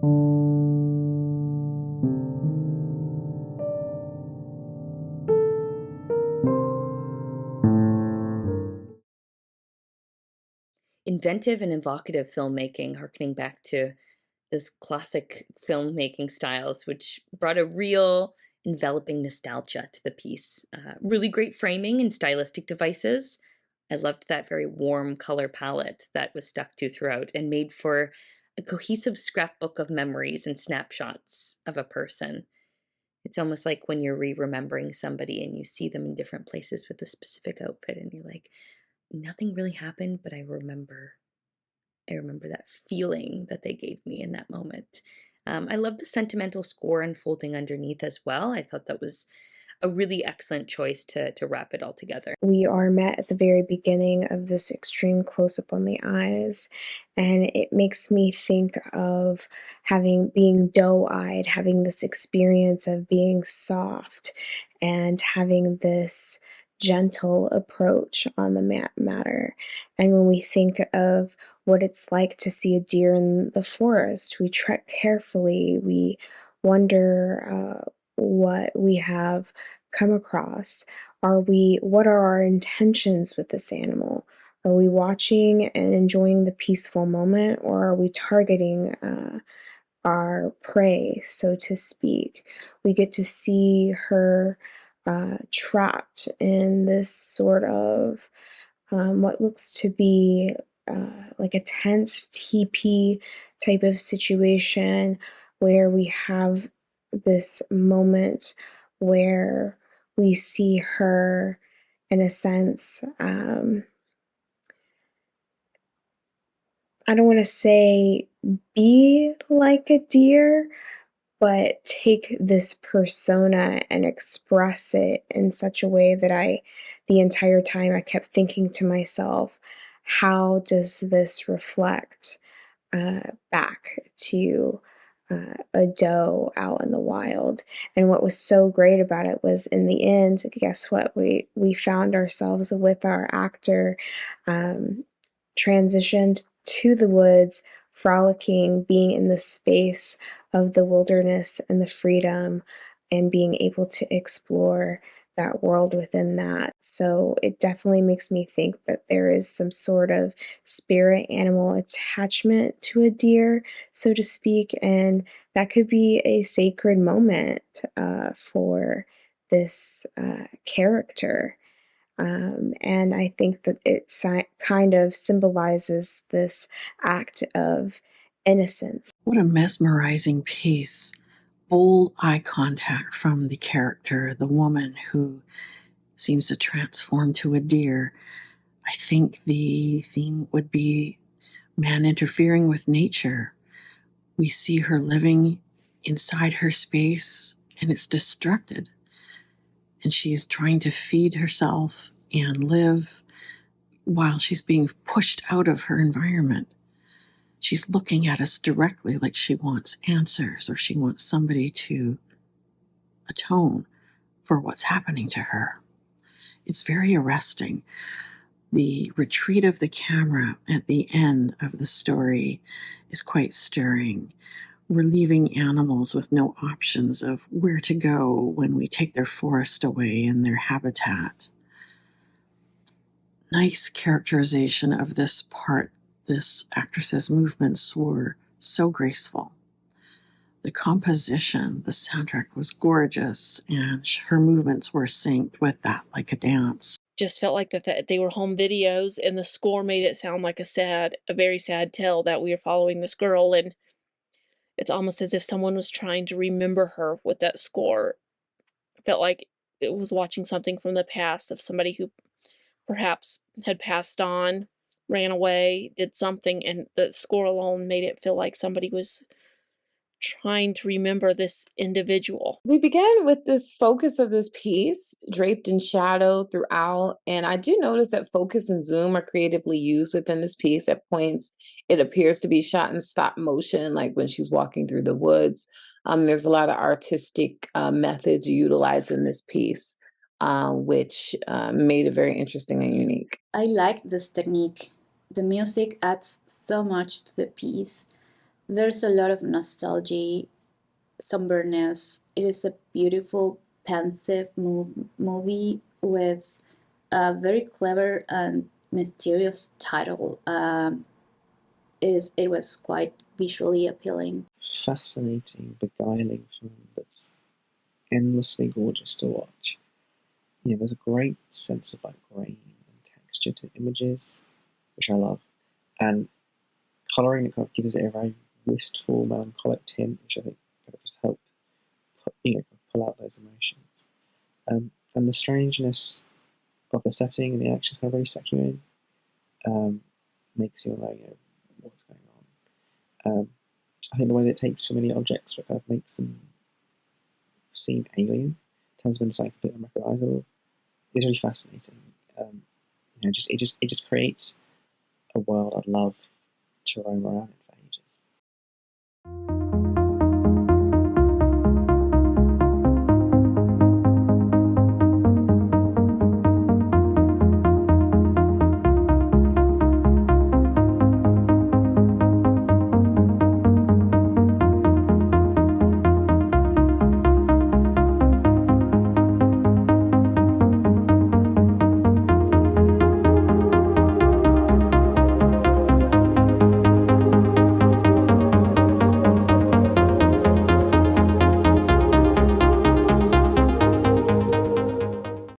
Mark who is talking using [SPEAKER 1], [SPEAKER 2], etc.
[SPEAKER 1] Inventive and evocative filmmaking, harkening back to those classic filmmaking styles, which brought a real enveloping nostalgia to the piece. Really great framing and stylistic devices. I loved that very warm color palette that was stuck to throughout and made for a cohesive scrapbook of memories and snapshots of a person. It's almost like when you're re-remembering somebody and you see them in different places with a specific outfit and you're like, nothing really happened, but I remember that feeling that they gave me in that moment. I love the sentimental score unfolding underneath as well. I thought that was a really excellent choice to wrap it all together.
[SPEAKER 2] We are met at the very beginning of this extreme close up on the eyes, and it makes me think of being doe-eyed, having this experience of being soft and having this gentle approach on the matter. And when we think of what it's like to see a deer in the forest, we tread carefully, we wonder what we have come across. What are our intentions with this animal? Are we watching and enjoying the peaceful moment, or are we targeting our prey, so to speak? We get to see her trapped in this sort of what looks to be like a tense TP type of situation where we have this moment where we see her, in a sense, I don't want to say be like a deer, but take this persona and express it in such a way that the entire time I kept thinking to myself, how does this reflect back to a doe out in the wild? And what was so great about it was, in the end, guess what? We found ourselves with our actor um, transitioned to the woods, frolicking, being in the space of the wilderness and the freedom, and being able to explore that world within that. So it definitely makes me think that there is some sort of spirit animal attachment to a deer, so to speak, and that could be a sacred moment for this character. And I think that kind of symbolizes this act of innocence.
[SPEAKER 3] What a mesmerizing piece. Bold eye contact from the character, the woman who seems to transform to a deer. I think the theme would be man interfering with nature. We see her living inside her space and it's destructed. And she's trying to feed herself and live while she's being pushed out of her environment. She's looking at us directly like she wants answers or she wants somebody to atone for what's happening to her. It's very arresting. The retreat of the camera at the end of the story is quite stirring. We're leaving animals with no options of where to go when we take their forest away and their habitat. Nice characterization of this part. This actress's movements were so graceful. The composition, the soundtrack was gorgeous, and her movements were synced with that like a dance.
[SPEAKER 4] Just felt like that they were home videos, and the score made it sound like a very sad tale that we are following this girl, and it's almost as if someone was trying to remember her with that score. It felt like it was watching something from the past of somebody who perhaps had passed on, ran away, did something, and the score alone made it feel like somebody was trying to remember this individual.
[SPEAKER 5] We begin with this focus of this piece draped in shadow throughout. And I do notice that focus and zoom are creatively used within this piece. At points, it appears to be shot in stop motion, like when she's walking through the woods. There's a lot of artistic methods utilized in this piece, which made it very interesting and unique.
[SPEAKER 6] I like this technique. The music adds so much to the piece. There's a lot of nostalgia, somberness. It is a beautiful, pensive movie with a very clever and mysterious title. It was quite visually appealing.
[SPEAKER 7] Fascinating, beguiling film that's endlessly gorgeous to watch. There's a great sense of like grain and texture to images, which I love, and colouring that kind of gives it a very wistful, melancholic tint, which I think kind of just helped pull out those emotions. And the strangeness of the setting and the actions kind of really suck you in. Makes you know, what's going on. I think the way that it takes familiar objects but kind of makes them seem alien, turns them into something a bit unrecognizable, is really fascinating. It just creates a world I'd love to roam around in.